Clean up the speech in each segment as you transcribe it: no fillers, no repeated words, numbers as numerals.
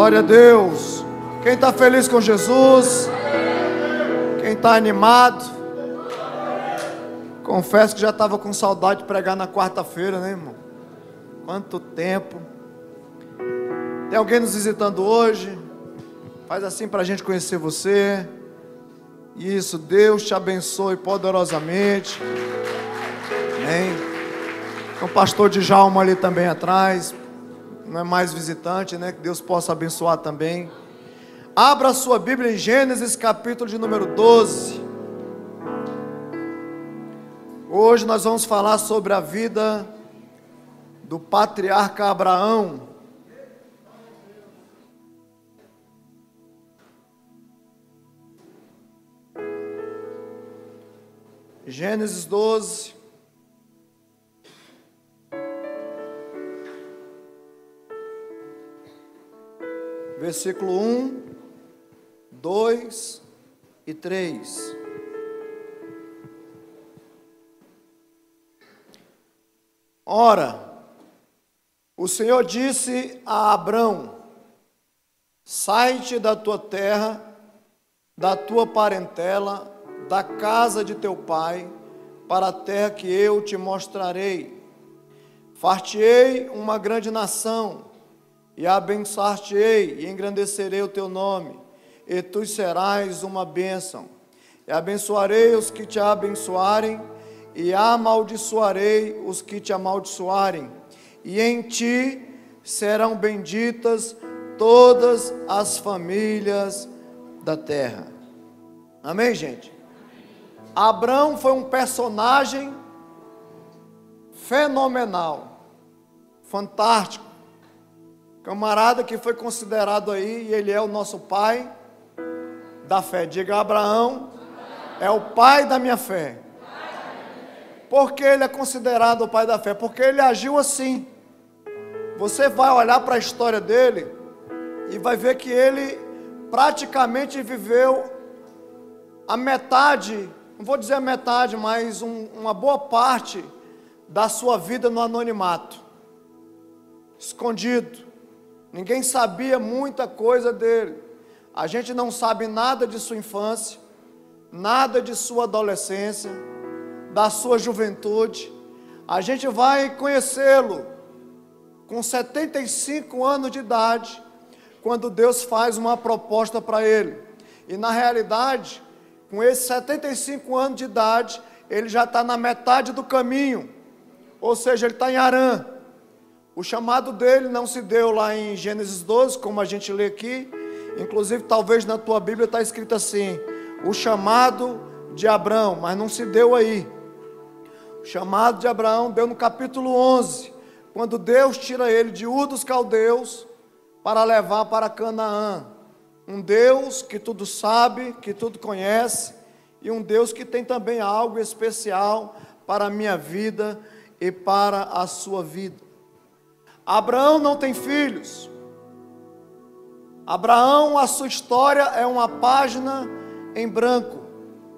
Glória a Deus. Quem está feliz com Jesus? Quem está animado? Confesso que já estava com saudade de pregar na quarta-feira, né, irmão? Quanto tempo. Tem alguém nos visitando hoje? Faz assim para a gente conhecer você. Isso, Deus te abençoe poderosamente. Amém. Tem o pastor Djalma ali também atrás. Não é mais visitante, né? Que Deus possa abençoar também. Abra a sua Bíblia em Gênesis capítulo de número 12. Hoje nós vamos falar sobre a vida do patriarca Abraão. Gênesis 12. Versículo 1, 2 e 3. Ora, o Senhor disse a Abrão: sai-te da tua terra, da tua parentela, da casa de teu pai, para a terra que eu te mostrarei. Far-te-ei uma grande nação, e abençoar-te-ei, e engrandecerei o teu nome, e tu serás uma bênção. E abençoarei os que te abençoarem, e amaldiçoarei os que te amaldiçoarem, e em ti serão benditas todas as famílias da terra. Amém, gente? Abrão foi um personagem fenomenal, fantástico, camarada que foi considerado aí, e ele é o nosso pai da fé. Diga: Abraão é o pai da minha fé. Por que ele é considerado o pai da fé? Porque ele agiu assim. Você vai olhar para a história dele e vai ver que ele praticamente viveu a metade, não vou dizer a metade, mas uma boa parte da sua vida no anonimato, escondido. Ninguém sabia muita coisa dele. A gente não sabe nada de sua infância, nada de sua adolescência, da sua juventude. A gente vai conhecê-lo com 75 anos de idade, quando Deus faz uma proposta para ele. E na realidade, com esses 75 anos de idade, ele já está na metade do caminho, ou seja, ele está em Harã. O chamado dele não se deu lá em Gênesis 12, como a gente lê aqui. Inclusive, talvez na tua Bíblia está escrito assim: o chamado de Abrão, mas não se deu aí. O chamado de Abraão deu no capítulo 11, quando Deus tira ele de Ur dos Caldeus para levar para Canaã. Um Deus que tudo sabe, que tudo conhece, e um Deus que tem também algo especial para a minha vida e para a sua vida. Abraão não tem filhos. Abraão, a sua história é uma página em branco,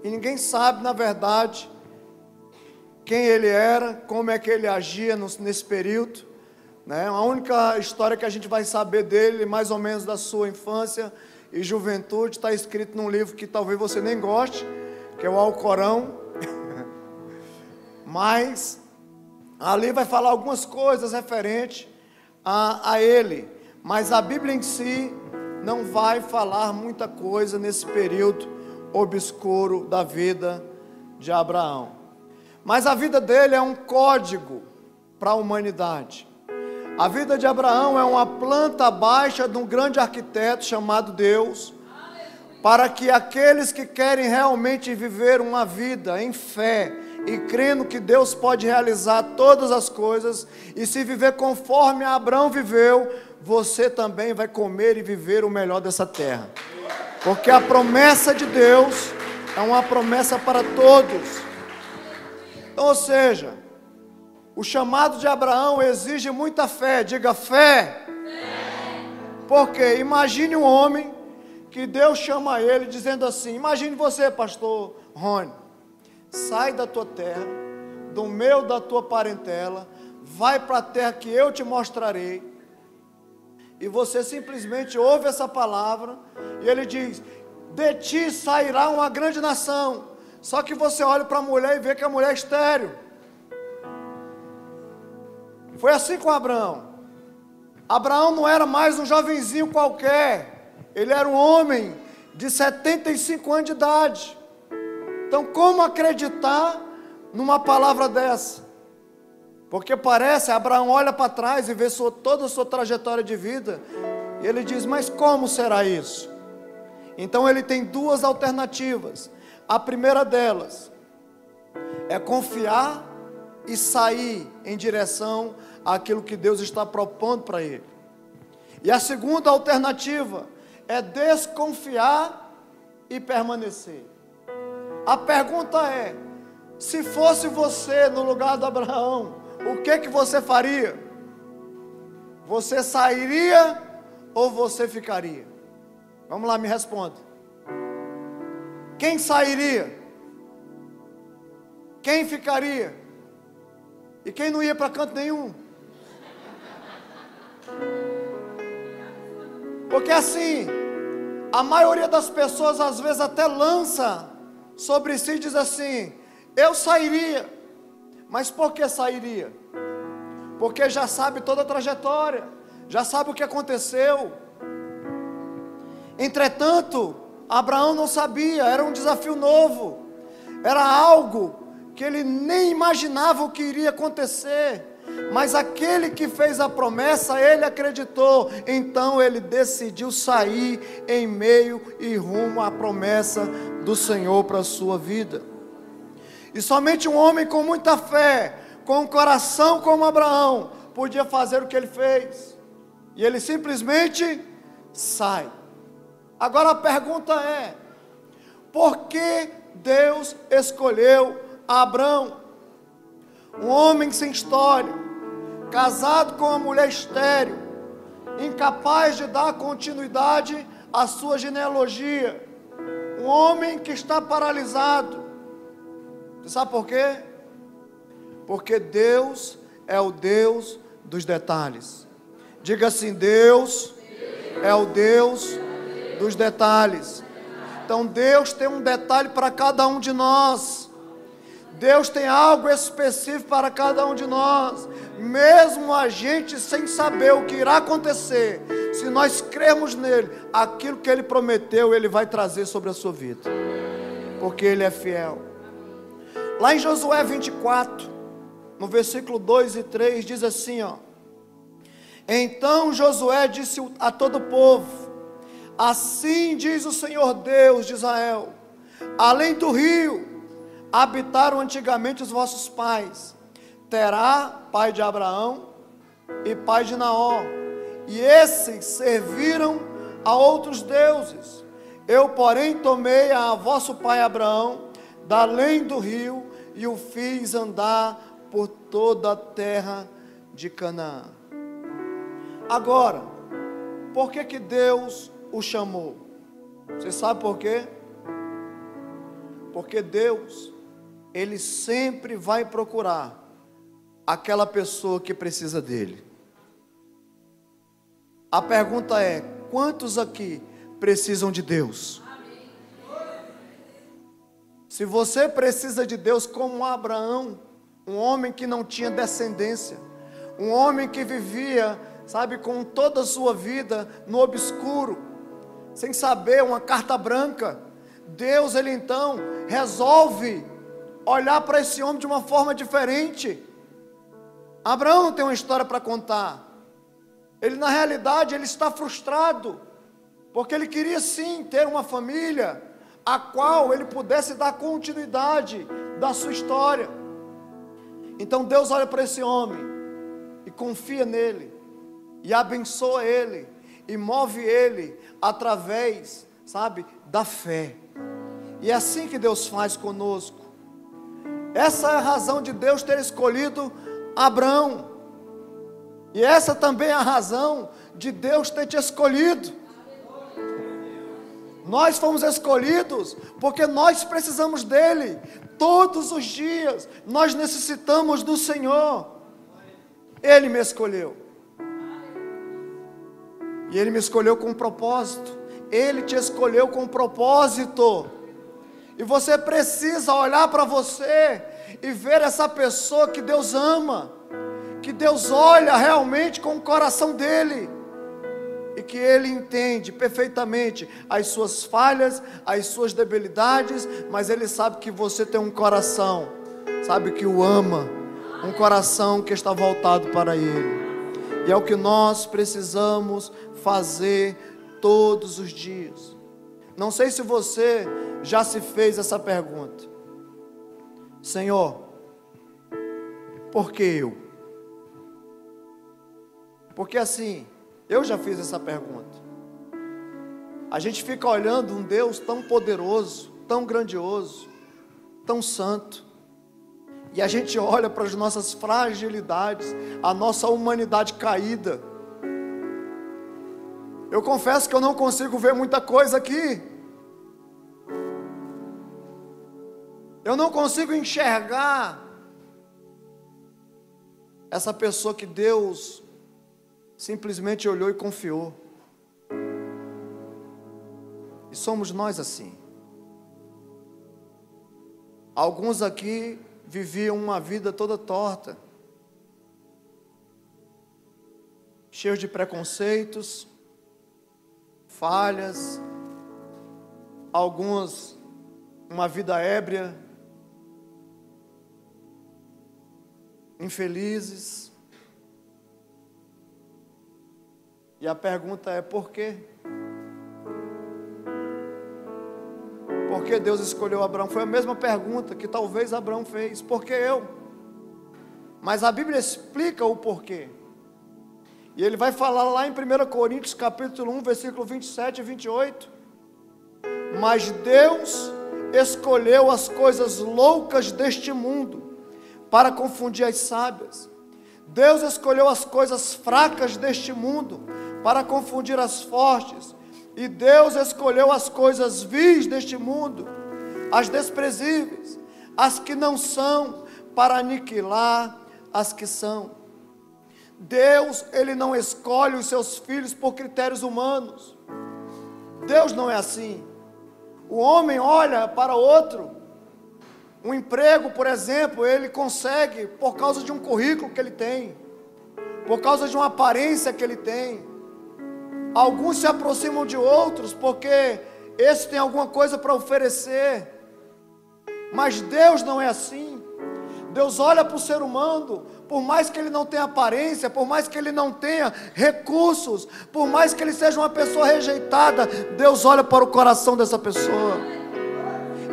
e ninguém sabe, na verdade, quem ele era, como é que ele agia nesse período, né? A única história que a gente vai saber dele, mais ou menos da sua infância e juventude, está escrito num livro que talvez você nem goste, que é o Alcorão. Mas ali vai falar algumas coisas referentes a ele, mas a Bíblia em si não vai falar muita coisa nesse período obscuro da vida de Abraão. Mas a vida dele é um código para a humanidade. A vida de Abraão é uma planta baixa de um grande arquiteto chamado Deus, para que aqueles que querem realmente viver uma vida em fé e crendo que Deus pode realizar todas as coisas, e se viver conforme Abraão viveu, você também vai comer e viver o melhor dessa terra. Porque a promessa de Deus é uma promessa para todos. Então, ou seja, o chamado de Abraão exige muita fé. Diga: fé. Porque imagine um homem que Deus chama ele dizendo assim: imagine você, pastor Rony, sai da tua terra, do meio da tua parentela, vai para a terra que eu te mostrarei, e você simplesmente ouve essa palavra, e ele diz: de ti sairá uma grande nação. Só que você olha para a mulher e vê que a mulher é estéril. Foi assim com Abraão. Abraão não era mais um jovenzinho qualquer, ele era um homem de 75 anos de idade. Então, como acreditar numa palavra dessa? Porque parece, Abraão olha para trás e vê toda a sua trajetória de vida, e ele diz: mas como será isso? Então ele tem duas alternativas. A primeira delas é confiar e sair em direção àquilo que Deus está propondo para ele. E a segunda alternativa é desconfiar e permanecer. A pergunta é: se fosse você no lugar de Abraão, o que você faria? Você sairia ou você ficaria? Vamos lá, me responda. Quem sairia? Quem ficaria? E quem não ia para canto nenhum? Porque assim, a maioria das pessoas às vezes até lança sobre si e diz assim: eu sairia. Mas por que sairia? Porque já sabe toda a trajetória, já sabe o que aconteceu. Entretanto, Abraão não sabia, era um desafio novo, era algo que ele nem imaginava o que iria acontecer. Mas aquele que fez a promessa, ele acreditou. Então ele decidiu sair em meio e rumo à promessa do Senhor para a sua vida. E somente um homem com muita fé, com um coração como Abraão, podia fazer o que ele fez. E ele simplesmente sai. Agora a pergunta é: por que Deus escolheu Abraão? Um homem sem história, casado com uma mulher estéril, incapaz de dar continuidade à sua genealogia, um homem que está paralisado. Você sabe por quê? Porque Deus é o Deus dos detalhes. Diga assim: Deus é o Deus dos detalhes. Então Deus tem um detalhe para cada um de nós. Deus tem algo específico para cada um de nós. Mesmo a gente sem saber o que irá acontecer, se nós crermos nele, aquilo que ele prometeu, ele vai trazer sobre a sua vida, porque ele é fiel. Lá em Josué 24, no versículo 2 e 3, diz assim, ó: então Josué disse a todo o povo: assim diz o Senhor Deus de Israel: além do rio habitaram antigamente os vossos pais, Terá, pai de Abraão, e pai de Naó, e esses serviram a outros deuses. Eu, porém, tomei a vosso pai Abraão da além do rio e o fiz andar por toda a terra de Canaã. Agora, por que Deus o chamou? Você sabe por quê? Porque Deus, Ele sempre vai procurar aquela pessoa que precisa dele. A pergunta é: quantos aqui precisam de Deus? Se você precisa de Deus como Abraão, um homem que não tinha descendência, um homem que vivia, sabe, com toda a sua vida no obscuro, sem saber, uma carta branca, Deus, Ele então resolve olhar para esse homem de uma forma diferente. Abraão tem uma história para contar. Ele, na realidade, ele está frustrado, porque ele queria sim ter uma família a qual ele pudesse dar continuidade da sua história. Então Deus olha para esse homem e confia nele, e abençoa ele, e move ele através, sabe, da fé. E é assim que Deus faz conosco. Essa é a razão de Deus ter escolhido Abraão, e essa também é a razão de Deus ter te escolhido. Nós fomos escolhidos porque nós precisamos dele. Todos os dias nós necessitamos do Senhor. Ele me escolheu. E Ele me escolheu com um propósito. Ele te escolheu com um propósito. E você precisa olhar para você e ver essa pessoa que Deus ama, que Deus olha realmente com o coração dele, e que Ele entende perfeitamente as suas falhas, as suas debilidades, mas Ele sabe que você tem um coração, sabe, que o ama, um coração que está voltado para Ele. E é o que nós precisamos fazer todos os dias. Não sei se você já se fez essa pergunta: Senhor, por que eu? Porque assim, eu já fiz essa pergunta. A gente fica olhando um Deus tão poderoso, tão grandioso, tão santo, e a gente olha para as nossas fragilidades, a nossa humanidade caída. Eu confesso que eu não consigo ver muita coisa aqui. Eu não consigo enxergar essa pessoa que Deus simplesmente olhou e confiou. E somos nós assim. Alguns aqui viviam uma vida toda torta, cheios de preconceitos, falhas, alguns uma vida ébria, infelizes. E a pergunta é: por quê? Por que Deus escolheu Abraão? Foi a mesma pergunta que talvez Abraão fez: por que eu? Mas a Bíblia explica o porquê. E ele vai falar lá em 1 Coríntios capítulo 1, versículo 27 e 28. Mas Deus escolheu as coisas loucas deste mundo para confundir as sábias. Deus escolheu as coisas fracas deste mundo para confundir as fortes. E Deus escolheu as coisas vis deste mundo, as desprezíveis, as que não são, para aniquilar as que são. Deus, Ele não escolhe os seus filhos por critérios humanos. Deus não é assim. O homem olha para outro. Um emprego, por exemplo, ele consegue por causa de um currículo que ele tem, por causa de uma aparência que ele tem. Alguns se aproximam de outros porque esse tem alguma coisa para oferecer. Mas Deus não é assim. Deus olha para o ser humano, por mais que ele não tenha aparência, por mais que ele não tenha recursos, por mais que ele seja uma pessoa rejeitada, Deus olha para o coração dessa pessoa.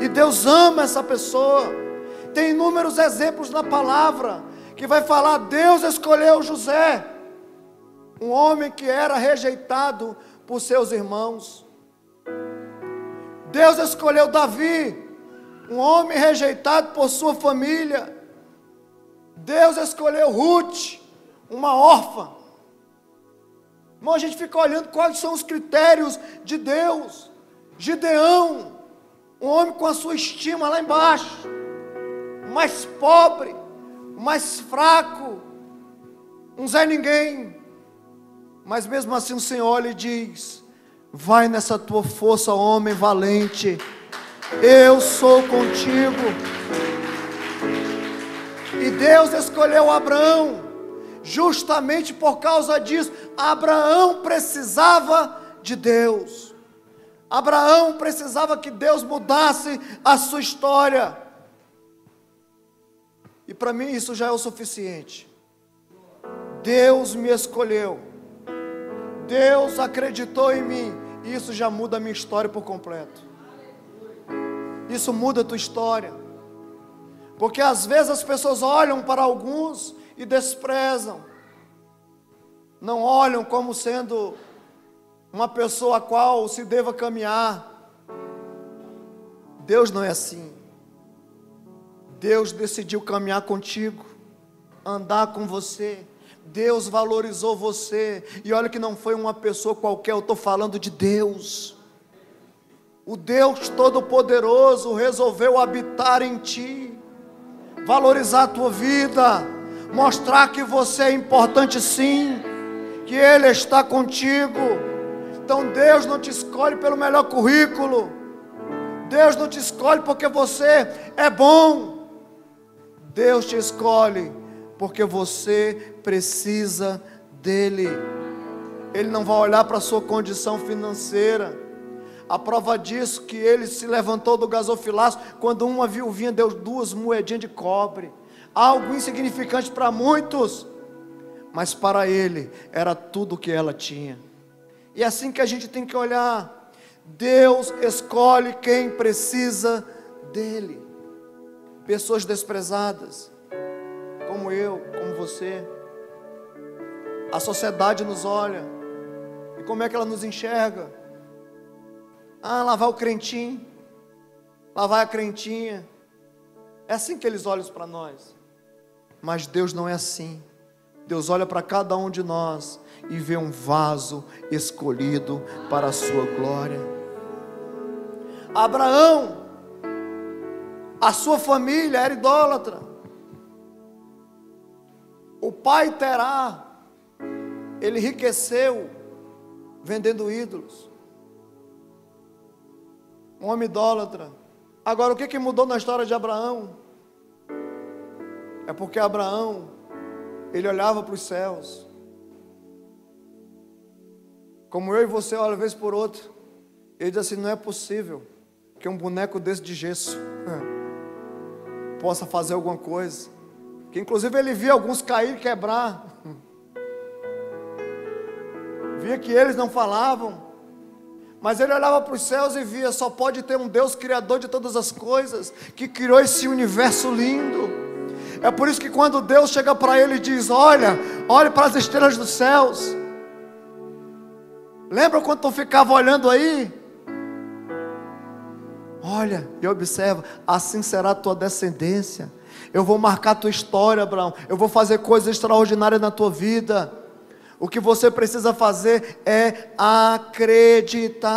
E Deus ama essa pessoa. Tem inúmeros exemplos na palavra que vai falar: Deus escolheu José, um homem que era rejeitado por seus irmãos. Deus escolheu Davi, um homem rejeitado por sua família. Deus escolheu Ruth, uma órfã. Irmão, a gente fica olhando quais são os critérios de Deus. Gideão, um homem com a sua estima lá embaixo, mais pobre, mais fraco, um Zé Ninguém. Mas mesmo assim o Senhor lhe diz: vai nessa tua força, homem valente, eu sou contigo. E Deus escolheu Abraão, justamente por causa disso. Abraão precisava de Deus. Abraão precisava que Deus mudasse a sua história. E para mim isso já é o suficiente. Deus me escolheu. Deus acreditou em mim. E isso já muda a minha história por completo. Isso muda a tua história. Porque às vezes as pessoas olham para alguns e desprezam. Não olham como sendo uma pessoa a qual se deva caminhar. Deus não é assim. Deus decidiu caminhar contigo, andar com você. Deus valorizou você. E olha que não foi uma pessoa qualquer, eu estou falando de Deus. O Deus Todo-Poderoso resolveu habitar em ti, valorizar a tua vida, mostrar que você é importante sim, que Ele está contigo. Então Deus não te escolhe pelo melhor currículo. Deus não te escolhe porque você é bom. Deus te escolhe porque você precisa dEle. Ele não vai olhar para a sua condição financeira. A prova disso que ele se levantou do gasofilaço quando uma viuvinha deu 2 moedinhas de cobre. Algo insignificante para muitos, mas para ele era tudo o que ela tinha. E é assim que a gente tem que olhar. Deus escolhe quem precisa dele. Pessoas desprezadas, como eu, como você. A sociedade nos olha. E como é que ela nos enxerga? Ah, lá vai o crentinho. Lá vai a crentinha. É assim que eles olham para nós. Mas Deus não é assim. Deus olha para cada um de nós e vê um vaso escolhido para a sua glória. Abraão, a sua família era idólatra. O pai Terá, ele enriqueceu vendendo ídolos. Um homem idólatra. Agora, o que mudou na história de Abraão? É porque Abraão, ele olhava para os céus. Como eu e você olha vez por outra. Ele diz assim: não é possível que um boneco desse de gesso possa fazer alguma coisa. Que inclusive ele via alguns cair e quebrar. Via que eles não falavam. Mas ele olhava para os céus e via: só pode ter um Deus criador de todas as coisas, que criou esse universo lindo. É por isso que quando Deus chega para ele e diz: olhe para as estrelas dos céus. Lembra quando tu ficava olhando aí? Olha e observa, assim será a tua descendência. Eu vou marcar a tua história, Abraão. Eu vou fazer coisas extraordinárias na tua vida. O que você precisa fazer é acreditar.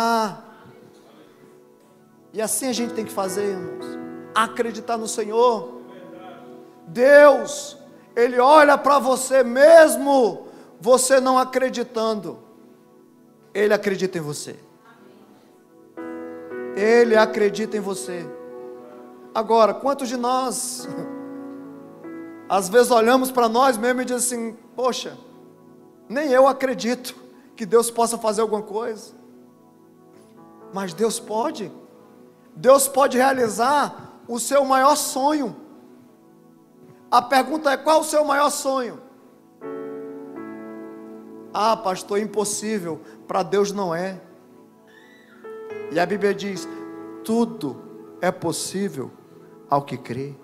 E assim a gente tem que fazer, irmãos. Acreditar no Senhor. Deus, Ele olha para você mesmo você não acreditando. Ele acredita em você. Ele acredita em você. Agora, quantos de nós às vezes olhamos para nós mesmos e dizemos assim: poxa, nem eu acredito que Deus possa fazer alguma coisa. Mas Deus pode. Deus pode realizar o seu maior sonho. A pergunta é: qual o seu maior sonho? Ah, pastor, impossível. Para Deus não é. E a Bíblia diz: tudo é possível ao que crê.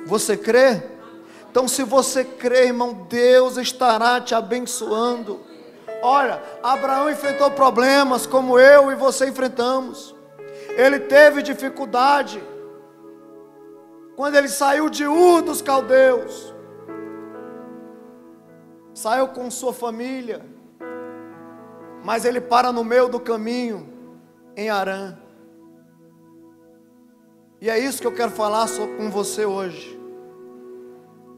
Você crê? Então, se você crê, irmão, Deus estará te abençoando. Olha, Abraão enfrentou problemas como eu e você enfrentamos. Ele teve dificuldade quando ele saiu de Ur dos Caldeus. Saiu com sua família, mas ele para no meio do caminho em Harã. E é isso que eu quero falar com você hoje.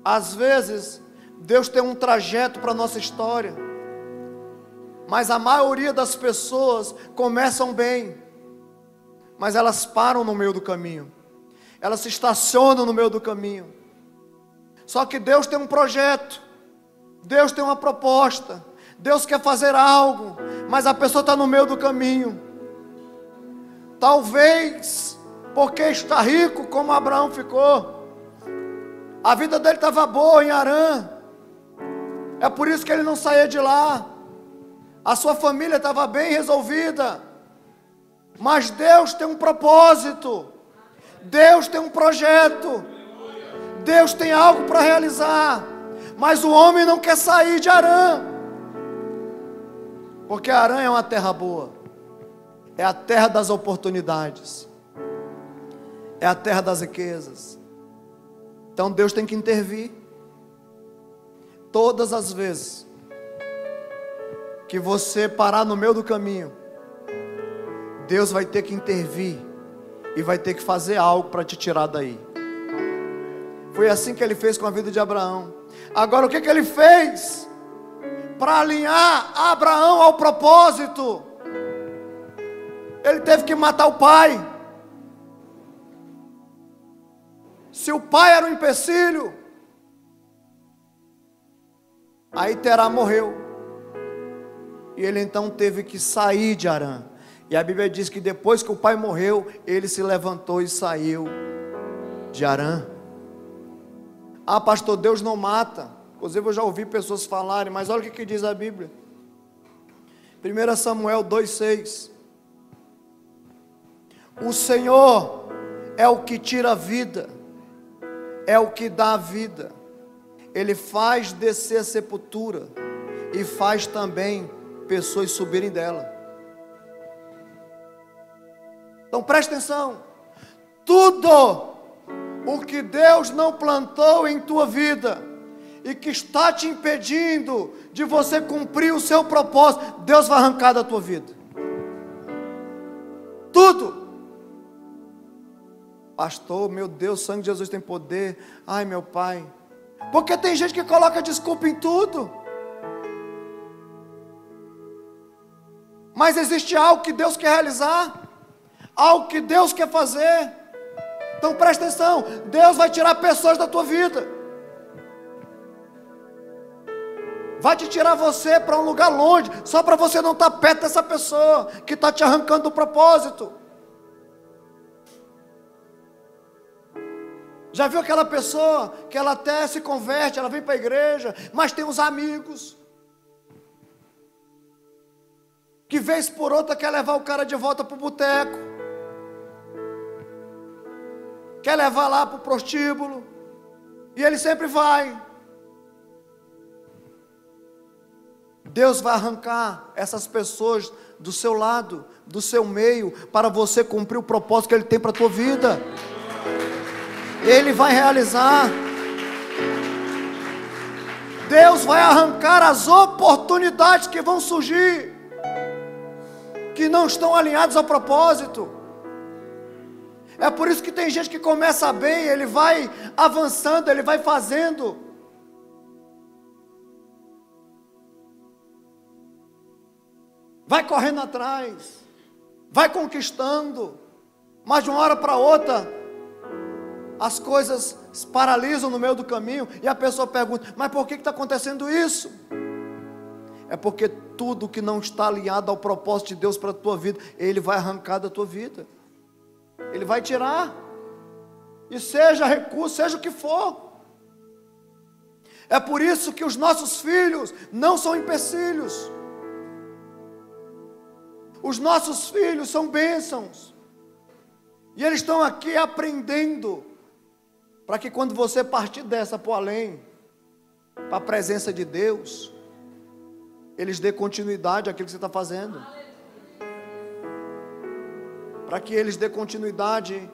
Às vezes Deus tem um trajeto para a nossa história, mas a maioria das pessoas começam bem, mas elas param no meio do caminho, elas se estacionam no meio do caminho. Só que Deus tem um projeto, Deus tem uma proposta, Deus quer fazer algo, mas a pessoa está no meio do caminho. Talvez porque está rico, como Abraão ficou. A vida dele estava boa em Harã. É por isso que ele não saía de lá. A sua família estava bem resolvida. Mas Deus tem um propósito. Deus tem um projeto. Deus tem algo para realizar. Mas o homem não quer sair de Harã. Porque Harã é uma terra boa. É a terra das oportunidades. É a terra das riquezas. Então Deus tem que intervir. Todas as vezes que você parar no meio do caminho, Deus vai ter que intervir e vai ter que fazer algo para te tirar daí. Foi assim que ele fez com a vida de Abraão. Agora, o que ele fez? para alinhar Abraão ao propósito, ele teve que matar o pai. Se o pai era um empecilho, aí Terá morreu. E ele então teve que sair de Harã. E a Bíblia diz que depois que o pai morreu, ele se levantou e saiu de Harã. Ah, pastor, Deus não mata. Inclusive eu já ouvi pessoas falarem, mas olha o que diz a Bíblia. 1 Samuel 2,6. O Senhor é o que tira a vida, é o que dá a vida. Ele faz descer a sepultura e faz também pessoas subirem dela. Então preste atenção. Tudo o que Deus não plantou em tua vida e que está te impedindo de você cumprir o seu propósito, Deus vai arrancar da tua vida. Tudo. Pastor, meu Deus, o sangue de Jesus tem poder. Ai, meu pai. Porque tem gente que coloca desculpa em tudo. Mas existe algo que Deus quer realizar, algo que Deus quer fazer. Então presta atenção, Deus vai tirar pessoas da tua vida. Vai te tirar você para um lugar longe, só para você não estar perto dessa pessoa que está te arrancando do propósito. Já viu aquela pessoa que ela até se converte, ela vem para a igreja, mas tem uns amigos que vez por outra quer levar o cara de volta para o boteco, quer levar lá para o prostíbulo, e ele sempre vai. Deus vai arrancar essas pessoas do seu lado, do seu meio, para você cumprir o propósito que Ele tem para a tua vida. Ele vai realizar. Deus vai arrancar as oportunidades que vão surgir, que não estão alinhadas ao propósito. É por isso que tem gente que começa bem, ele vai avançando, ele vai fazendo, vai correndo atrás, vai conquistando, mas de uma hora para outra as coisas se paralisam no meio do caminho, e a pessoa pergunta: mas por que está acontecendo isso? É porque tudo que não está alinhado ao propósito de Deus para a tua vida, Ele vai arrancar da tua vida, Ele vai tirar, e seja recurso, seja o que for. É por isso que os nossos filhos não são empecilhos, os nossos filhos são bênçãos, e eles estão aqui aprendendo, para que quando você partir dessa para o além, para a presença de Deus, eles dê continuidade àquilo que você está fazendo, para que eles dê continuidade,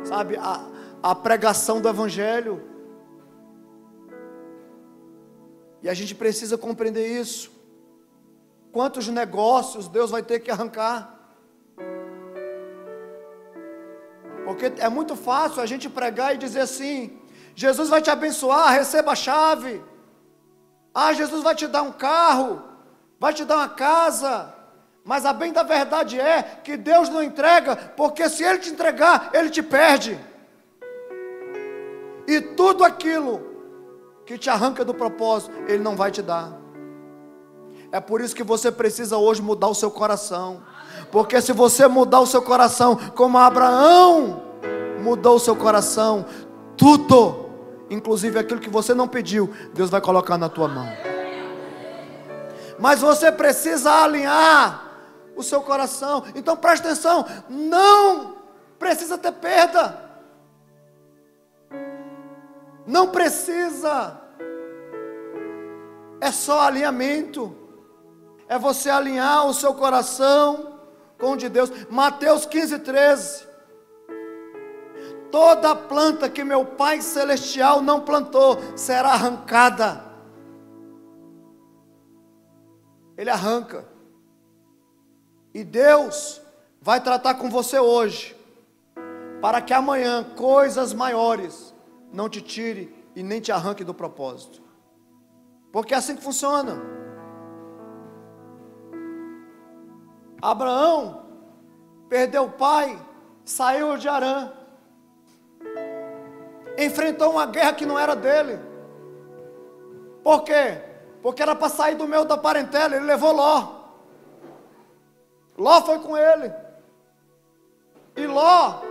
sabe, à pregação do Evangelho. E a gente precisa compreender isso. Quantos negócios Deus vai ter que arrancar? Porque é muito fácil a gente pregar e dizer assim: Jesus vai te abençoar, receba a chave. Ah, Jesus vai te dar um carro, vai te dar uma casa. Mas a bem da verdade é que Deus não entrega, porque se Ele te entregar, Ele te perde. E tudo aquilo que te arranca do propósito, Ele não vai te dar. É por isso que você precisa hoje mudar o seu coração. Porque se você mudar o seu coração, como Abraão mudou o seu coração, tudo, inclusive aquilo que você não pediu, Deus vai colocar na tua mão. Mas você precisa alinhar o seu coração. Então preste atenção, não precisa ter perda, não precisa, é só alinhamento, é você alinhar o seu coração com o de Deus. Mateus 15:13. Toda planta que meu Pai Celestial não plantou será arrancada. Ele arranca. E Deus vai tratar com você hoje, para que amanhã coisas maiores não te tire e nem te arranque do propósito. Porque é assim que funciona. Abraão perdeu o pai, saiu de Harã, enfrentou uma guerra que não era dele. Por quê? Porque era para sair do meio da parentela. Ele levou Ló. Ló foi com ele. E Ló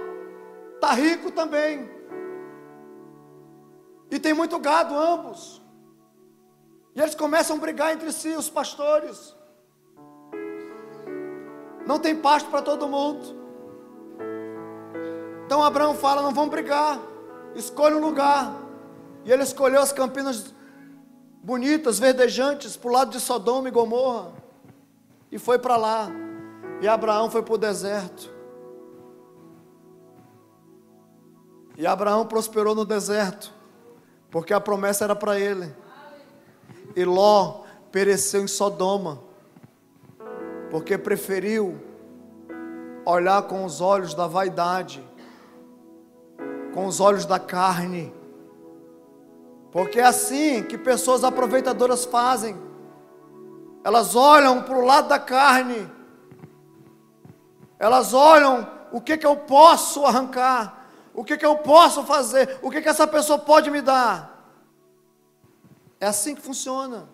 está rico também. E tem muito gado, ambos. E eles começam a brigar entre si, os pastores. Não tem pasto para todo mundo. Então Abraão fala: não vamos brigar, escolha um lugar. E ele escolheu as campinas bonitas, verdejantes, para o lado de Sodoma e Gomorra. E foi para lá. E Abraão foi para o deserto. E Abraão prosperou no deserto, porque a promessa era para ele. E Ló pereceu em Sodoma, porque preferiu olhar com os olhos da vaidade, com os olhos da carne. Porque é assim que pessoas aproveitadoras fazem. Elas olham para o lado da carne. Elas olham o que eu posso arrancar, o que eu posso fazer, o que essa pessoa pode me dar. É assim que funciona.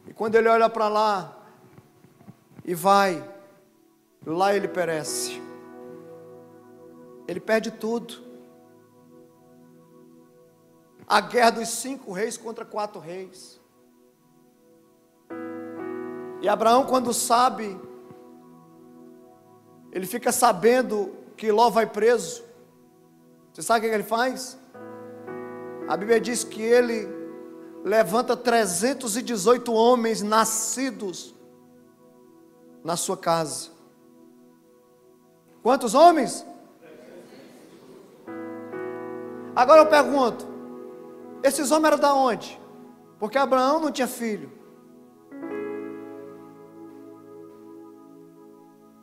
E quando ele olha para lá e vai, lá ele perece. Ele perde tudo. A guerra dos 5 reis contra 4 reis. E Abraão, quando sabe, ele fica sabendo que Ló vai preso. Você sabe o que ele faz? A Bíblia diz que ele levanta 318 homens nascidos na sua casa. Quantos homens? Agora eu pergunto, esses homens eram da onde? Porque Abraão não tinha filho.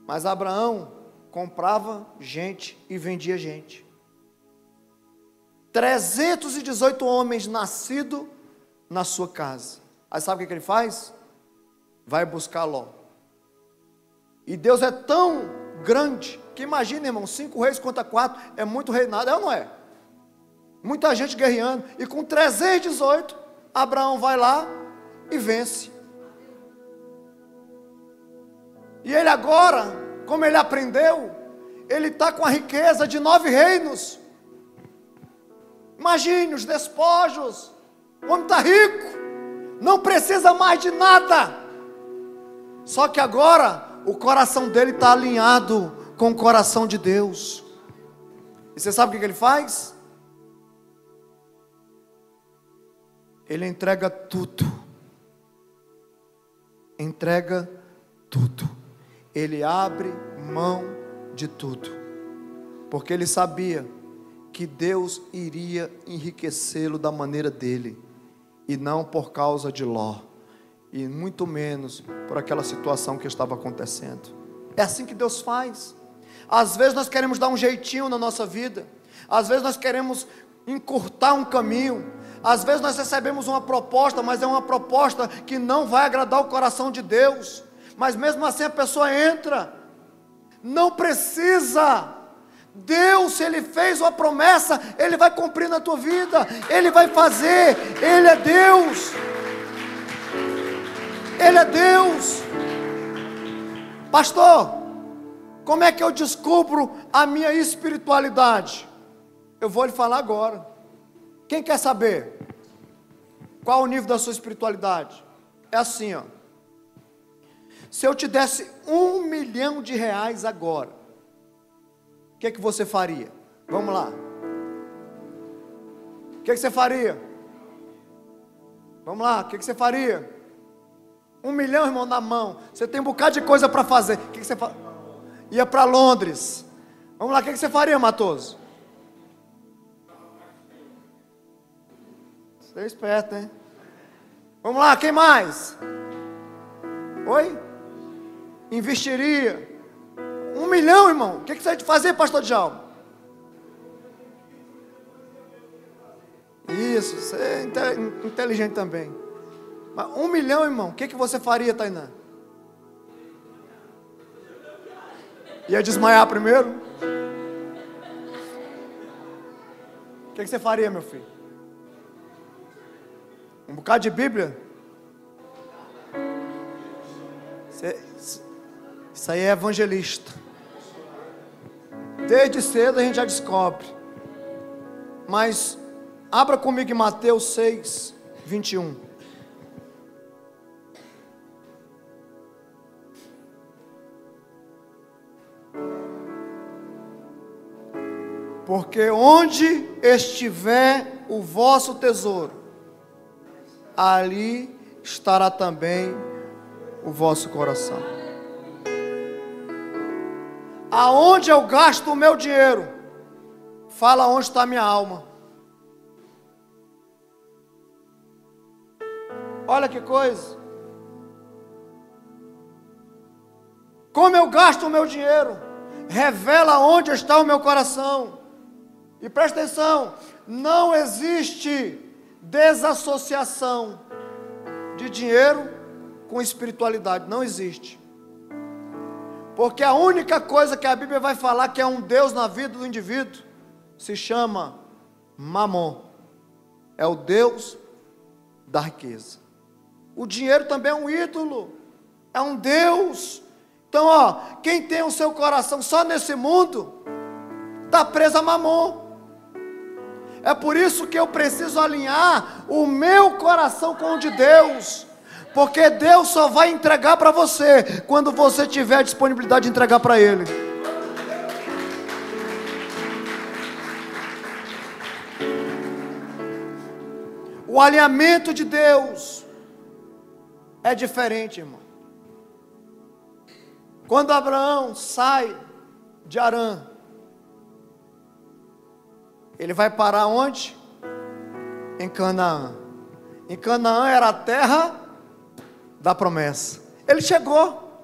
Mas Abraão comprava gente e vendia gente. 318 homens nascidos na sua casa. Aí sabe o que ele faz? Vai buscar Ló. E Deus é tão grande que imagina, irmão, 5 reis contra 4 é muito reinado, é ou não é? Muita gente guerreando. E com 318, Abraão vai lá e vence. E ele agora, como ele aprendeu, ele está com a riqueza de 9 reinos. Imagine os despojos. O homem está rico, não precisa mais de nada. Só que agora o coração dele está alinhado com o coração de Deus. E você sabe o que ele faz? Ele entrega tudo. Entrega tudo. Ele abre mão de tudo. Porque ele sabia que Deus iria enriquecê-lo da maneira dele, e não por causa de Ló, e muito menos por aquela situação que estava acontecendo. É assim que Deus faz. Às vezes nós queremos dar um jeitinho na nossa vida, às vezes nós queremos encurtar um caminho, às vezes nós recebemos uma proposta, mas é uma proposta que não vai agradar o coração de Deus, mas mesmo assim a pessoa entra. Não precisa. Deus, se Ele fez uma promessa, Ele vai cumprir na tua vida, Ele vai fazer, Ele é Deus, Ele é Deus. Pastor, como é que eu descubro a minha espiritualidade? Eu vou lhe falar agora. Quem quer saber qual o nível da sua espiritualidade? É assim, ó. Se eu te desse R$1 milhão agora, o que você faria? Vamos lá. O que você faria? Vamos lá, o que você faria? 1 milhão, irmão, na mão. Você tem um bocado de coisa para fazer. O que você faria? Ia para Londres. Vamos lá, o que você faria, Matoso? Você é esperto, hein? Vamos lá, quem mais? Oi? Investiria 1 milhão, irmão. O que você vai fazer, pastor Djalma? Isso, você é inteligente também. Mas 1 milhão, irmão, o que você faria, Tainá? Ia desmaiar primeiro? O que você faria, meu filho? Um bocado de Bíblia? Isso aí é evangelista. Desde cedo a gente já descobre. Mas abra comigo em Mateus 6, 21. Porque onde estiver o vosso tesouro, ali estará também o vosso coração. Aonde eu gasto o meu dinheiro, fala onde está a minha alma. Olha que coisa. Como eu gasto o meu dinheiro, revela onde está o meu coração. E presta atenção, não existe desassociação de dinheiro com espiritualidade, não existe. Porque a única coisa que a Bíblia vai falar que é um Deus na vida do indivíduo, se chama Mamon. É o Deus da riqueza. O dinheiro também é um ídolo, é um Deus. Então, quem tem o seu coração só nesse mundo, está preso a Mamon. É por isso que eu preciso alinhar o meu coração com o de Deus. Porque Deus só vai entregar para você quando você tiver a disponibilidade de entregar para Ele. O alinhamento de Deus é diferente, irmão. Quando Abraão sai de Harã, ele vai parar onde? Em Canaã. Em Canaã era a terra da promessa. Ele chegou.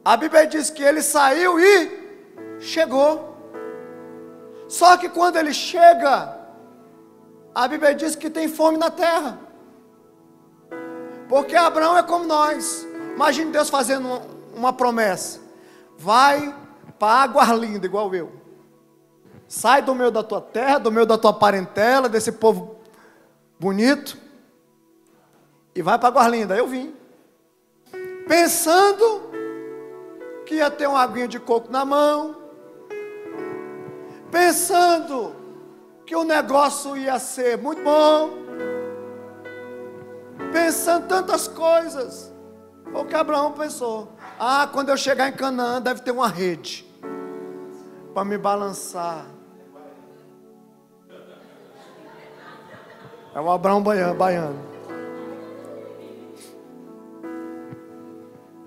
A Bíblia diz que ele saiu e chegou. Só que quando ele chega, a Bíblia diz que tem fome na terra. Porque Abraão é como nós. Imagine Deus fazendo uma promessa. Vai para Águas Lindas, igual eu. Sai do meio da tua terra, do meio da tua parentela, desse povo bonito, e vai para Águas Lindas. Eu vim, pensando que ia ter uma aguinha de coco na mão, pensando que o negócio ia ser muito bom, pensando tantas coisas. Foi o que Abraão pensou. Quando eu chegar em Canaã, deve ter uma rede para me balançar. É o Abraão baiano.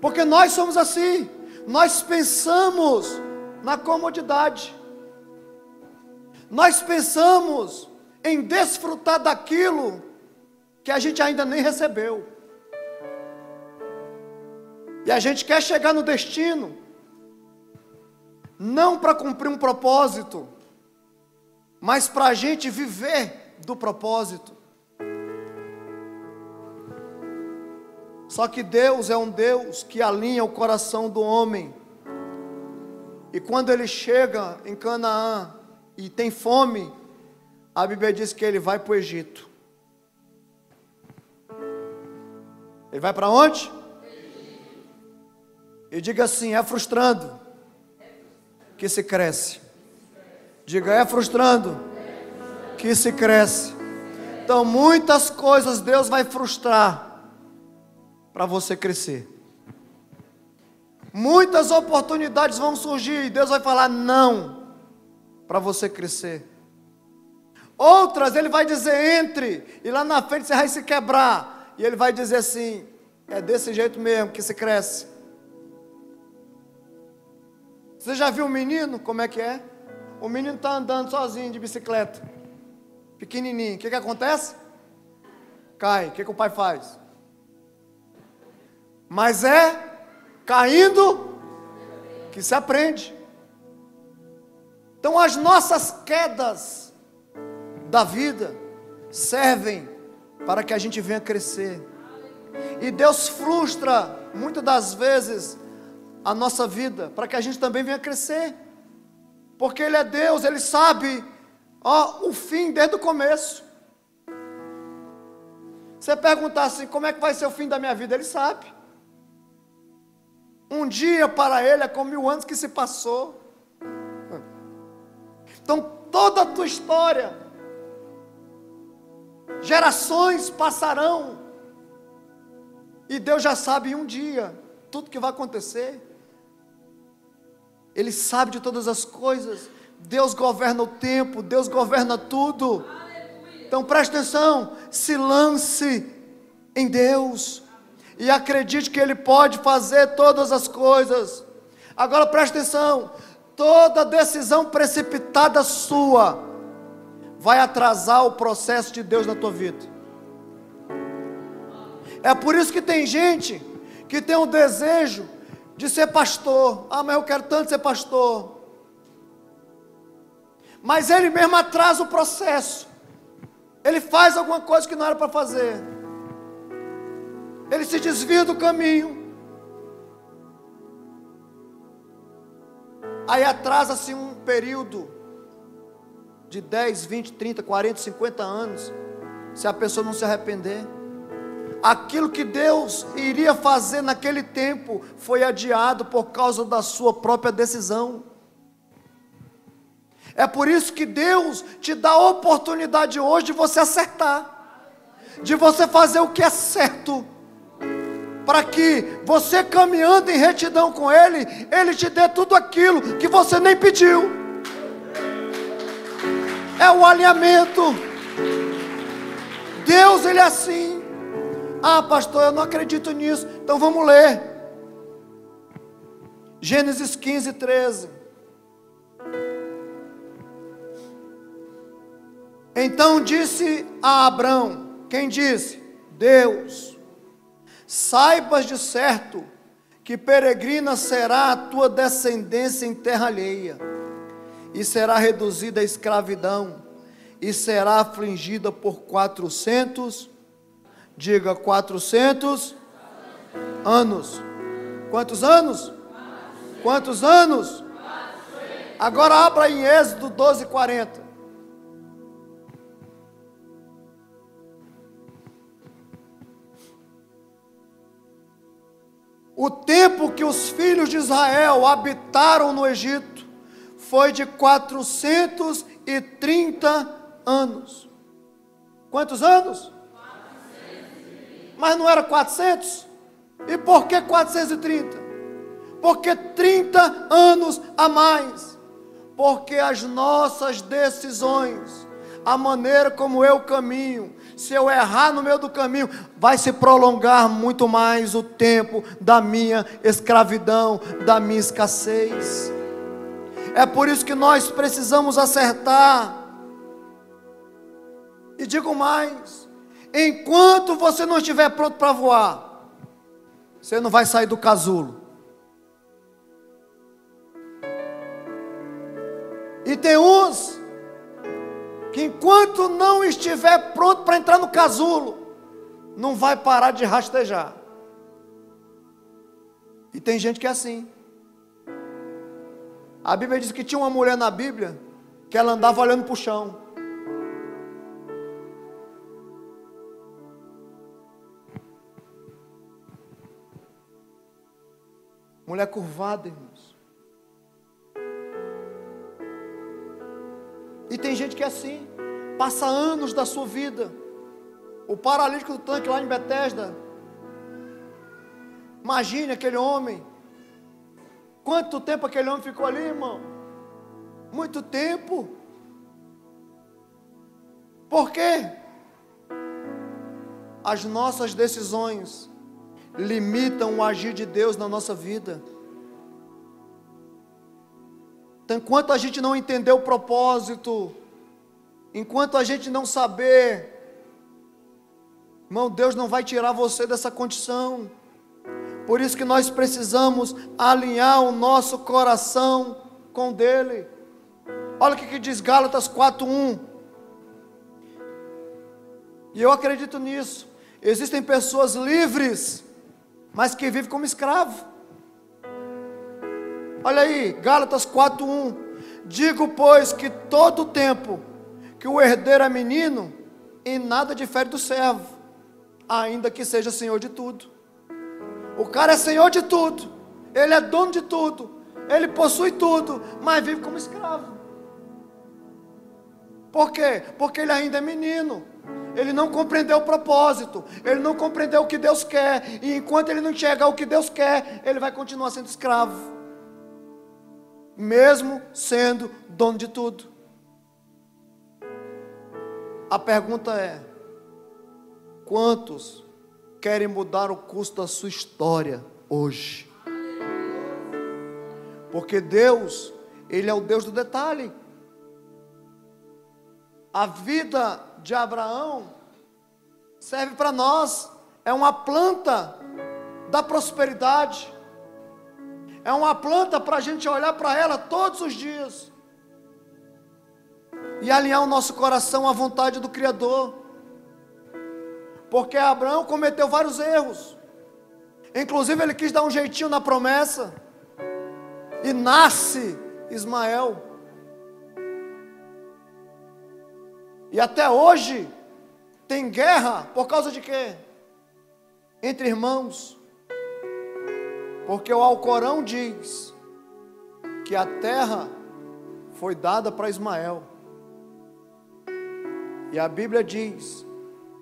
Porque nós somos assim. Nós pensamos na comodidade. Nós pensamos em desfrutar daquilo que a gente ainda nem recebeu. E a gente quer chegar no destino, não para cumprir um propósito, mas para a gente viver do propósito. Só que Deus é um Deus que alinha o coração do homem. E quando ele chega em Canaã e tem fome, a Bíblia diz que ele vai para o Egito. Ele vai para onde? E diga assim: é frustrando que se cresce. Diga: é frustrando que se cresce. Então muitas coisas Deus vai frustrar para você crescer. Muitas oportunidades vão surgir e Deus vai falar não para você crescer. Outras Ele vai dizer entre, e lá na frente você vai se quebrar, e Ele vai dizer assim: é desse jeito mesmo que se cresce. Você já viu um menino, como é que é? O menino está andando sozinho de bicicleta, pequenininho, o que acontece? Cai. O que o pai faz? Mas é caindo que se aprende. Então as nossas quedas da vida servem para que a gente venha crescer. E Deus frustra muitas das vezes a nossa vida, para que a gente também venha crescer. Porque Ele é Deus, Ele sabe, o fim desde o começo. Você perguntar assim, como é que vai ser o fim da minha vida? Ele sabe. Um dia para Ele é como 1000 anos que se passou. Então toda a tua história, gerações passarão, e Deus já sabe um dia tudo que vai acontecer. Ele sabe de todas as coisas. Deus governa o tempo, Deus governa tudo. Então preste atenção, se lance em Deus e acredite que Ele pode fazer todas as coisas. Agora preste atenção, toda decisão precipitada sua vai atrasar o processo de Deus na tua vida. É por isso que tem gente que tem um desejo de ser pastor. Mas eu quero tanto ser pastor. Mas ele mesmo atrasa o processo. Ele faz alguma coisa que não era para fazer. Ele se desvia do caminho. Aí atrasa-se um período de 10, 20, 30, 40, 50 anos. Se a pessoa não se arrepender. Aquilo que Deus iria fazer naquele tempo foi adiado por causa da sua própria decisão. É por isso que Deus te dá a oportunidade hoje de você acertar, de você fazer o que é certo, para que você, caminhando em retidão com Ele, Ele te dê tudo aquilo que você nem pediu. É o alinhamento. Deus, Ele é assim. Pastor, eu não acredito nisso. Então vamos ler Gênesis 15, 13. Então disse a Abrão, quem disse? Deus: saibas de certo que peregrina será a tua descendência em terra alheia, e será reduzida à escravidão, e será afligida por 400, diga 400 anos. Quantos anos? Quantos anos? Agora abra em Êxodo 12, 40. O tempo que os filhos de Israel habitaram no Egito foi de 430 anos. Quantos anos? 430. Mas não era 400? E por que 430? Porque 30 anos a mais. Porque as nossas decisões, a maneira como eu caminho, se eu errar no meio do caminho, vai se prolongar muito mais o tempo da minha escravidão, da minha escassez. É por isso que nós precisamos acertar. E digo mais, enquanto você não estiver pronto para voar, você não vai sair do casulo. E tem uns que enquanto não estiver pronto para entrar no casulo, não vai parar de rastejar. E tem gente que é assim. A Bíblia diz que tinha uma mulher na Bíblia que ela andava olhando para o chão. Mulher curvada, irmãos. E tem gente que é assim, passa anos da sua vida. O paralítico do tanque lá em Betesda, imagine aquele homem. Quanto tempo aquele homem ficou ali, irmão? Muito tempo. Por quê? As nossas decisões limitam o agir de Deus na nossa vida. Então, enquanto a gente não entender o propósito, enquanto a gente não saber, irmão, Deus não vai tirar você dessa condição. Por isso que nós precisamos alinhar o nosso coração com dele. Olha o que diz Gálatas 4:1. E eu acredito nisso. Existem pessoas livres, mas que vivem como escravo. Olha aí, Gálatas 4:1. Digo, pois, que todo tempo que o herdeiro é menino, em nada difere do servo, ainda que seja senhor de tudo. O cara é senhor de tudo, ele é dono de tudo, ele possui tudo, mas vive como escravo. Por quê? Porque ele ainda é menino. Ele não compreendeu o propósito, ele não compreendeu o que Deus quer, e enquanto ele não enxergar o que Deus quer, ele vai continuar sendo escravo, mesmo sendo dono de tudo. A pergunta é: quantos querem mudar o curso da sua história hoje? Porque Deus, Ele é o Deus do detalhe. A vida de Abraão serve para nós, é uma planta da prosperidade, é uma planta para a gente olhar para ela todos os dias e alinhar o nosso coração à vontade do Criador. Porque Abraão cometeu vários erros, inclusive ele quis dar um jeitinho na promessa, e nasce Ismael. E até hoje tem guerra por causa de quê? Entre irmãos. Porque o Alcorão diz que a terra foi dada para Ismael. E a Bíblia diz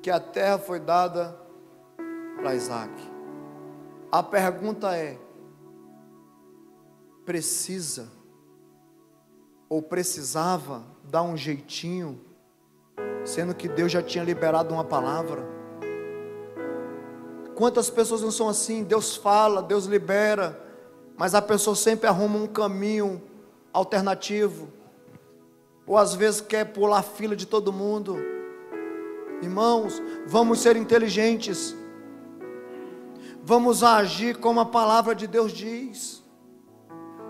que a terra foi dada para Isaac. A pergunta é: precisa ou precisava dar um jeitinho, sendo que Deus já tinha liberado uma palavra? Quantas pessoas não são assim? Deus fala, Deus libera, mas a pessoa sempre arruma um caminho alternativo, ou às vezes quer pular a fila de todo mundo. Irmãos, vamos ser inteligentes, vamos agir como a palavra de Deus diz,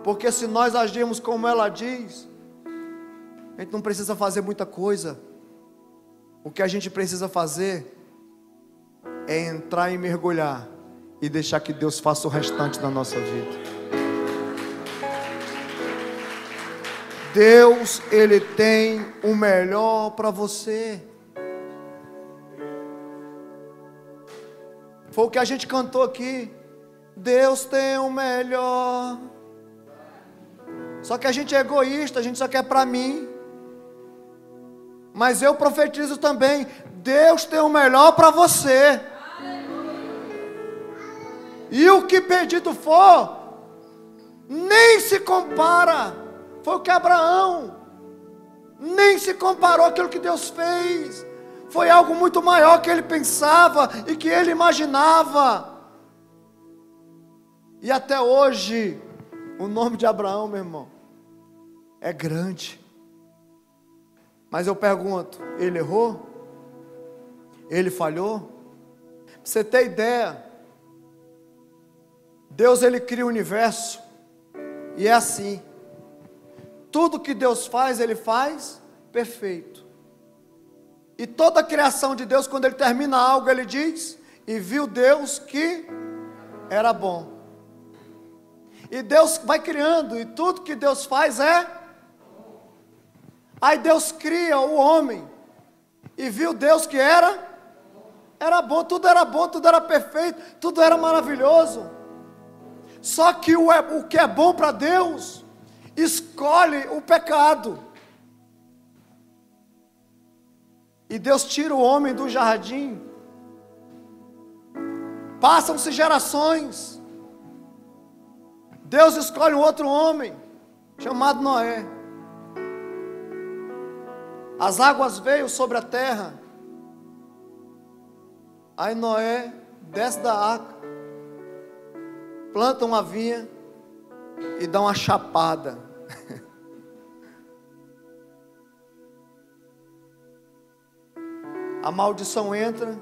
porque se nós agirmos como ela diz, a gente não precisa fazer muita coisa. O que a gente precisa fazer é entrar e mergulhar e deixar que Deus faça o restante da nossa vida. Deus, Ele tem o melhor para você. Foi o que a gente cantou aqui. Deus tem o melhor. Só que a gente é egoísta, a gente só quer para mim. Mas eu profetizo também, Deus tem o melhor para você. E o que pedido for, nem se compara. Foi o que Abraão, nem se comparou aquilo que Deus fez. Foi algo muito maior que ele pensava e que ele imaginava. E até hoje, o nome de Abraão, meu irmão, é grande. Mas eu pergunto, ele errou? Ele falhou? Pra você ter ideia, Deus, ele cria o universo, e é assim, tudo que Deus faz, ele faz perfeito. E toda a criação de Deus, quando ele termina algo, ele diz: e viu Deus que era bom. E Deus vai criando, e tudo que Deus faz é. Aí Deus cria o homem, e viu Deus que era bom, tudo era perfeito, tudo era maravilhoso. Só que o que é bom para Deus, escolhe o pecado. E Deus tira o homem do jardim. Passam-se gerações. Deus escolhe um outro homem, chamado Noé. As águas veio sobre a terra. Aí Noé desce da arca, planta uma vinha e dá uma chapada. A maldição entra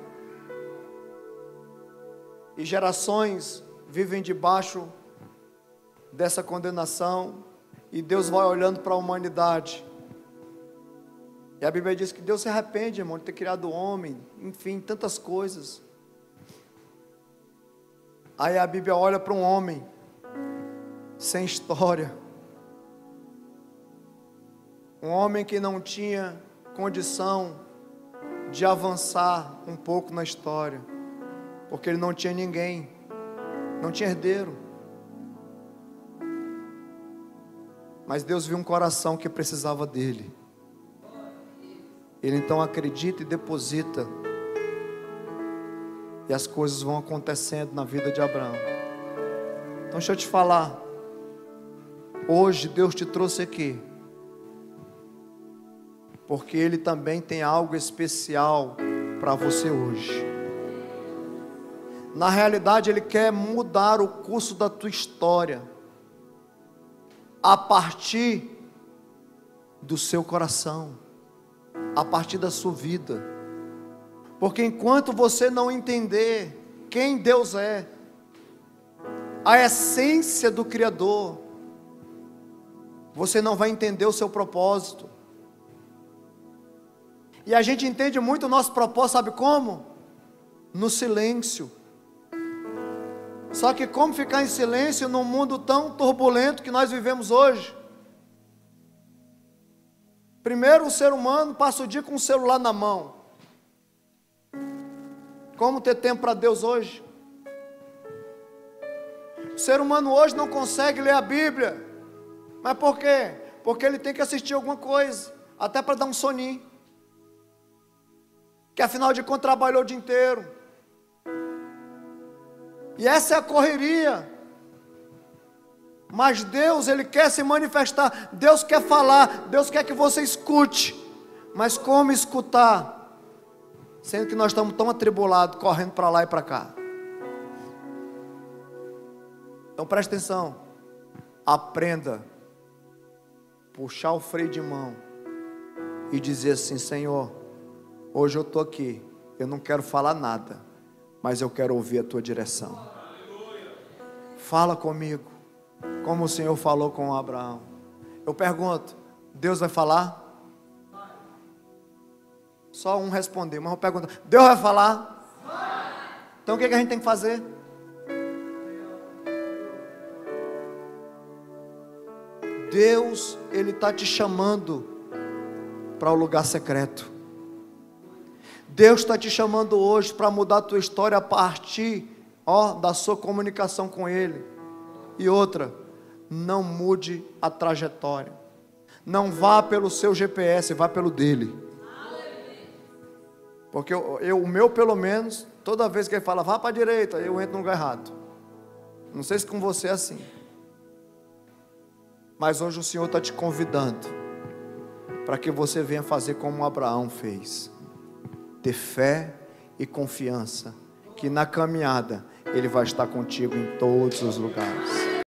e gerações vivem debaixo dessa condenação, e Deus vai olhando para a humanidade. E a Bíblia diz que Deus se arrepende, irmão, de ter criado o homem, enfim, tantas coisas. Aí a Bíblia olha para um homem sem história. Um homem que não tinha condição de avançar um pouco na história, porque ele não tinha ninguém, não tinha herdeiro. Mas Deus viu um coração que precisava dele. Ele então acredita e deposita, e as coisas vão acontecendo na vida de Abraão. Então deixa eu te falar, hoje Deus te trouxe aqui, porque Ele também tem algo especial para você hoje. Na realidade, Ele quer mudar o curso da tua história, a partir do seu coração, a partir da sua vida. Porque enquanto você não entender quem Deus é, a essência do Criador, você não vai entender o seu propósito. E a gente entende muito o nosso propósito, sabe como? No silêncio. Só que como ficar em silêncio num mundo tão turbulento que nós vivemos hoje? Primeiro, o ser humano passa o dia com o celular na mão. Como ter tempo para Deus hoje? O ser humano hoje não consegue ler a Bíblia. Mas por quê? Porque ele tem que assistir alguma coisa, até para dar um soninho, que afinal de contas trabalhou o dia inteiro. E essa é a correria. Mas Deus, Ele quer se manifestar, Deus quer falar, Deus quer que você escute. Mas como escutar, sendo que nós estamos tão atribulados, correndo para lá e para cá? Então preste atenção, aprenda, puxar o freio de mão e dizer assim: Senhor, hoje eu estou aqui, eu não quero falar nada, mas eu quero ouvir a tua direção. Fala comigo, como o Senhor falou com Abraão. Eu pergunto, Deus vai falar? Só um respondeu, mas eu pergunto, Deus vai falar? Então o que a gente tem que fazer? Deus, Ele está te chamando para o lugar secreto. Deus está te chamando hoje para mudar a tua história a partir, da sua comunicação com Ele. E outra, não mude a trajetória. Não vá pelo seu GPS, vá pelo dele. Porque o meu pelo menos, toda vez que ele fala, vá para a direita, eu entro no lugar errado. Não sei se com você é assim. Mas hoje o Senhor está te convidando para que você venha fazer como Abraão fez. Ter fé e confiança que na caminhada Ele vai estar contigo em todos os lugares.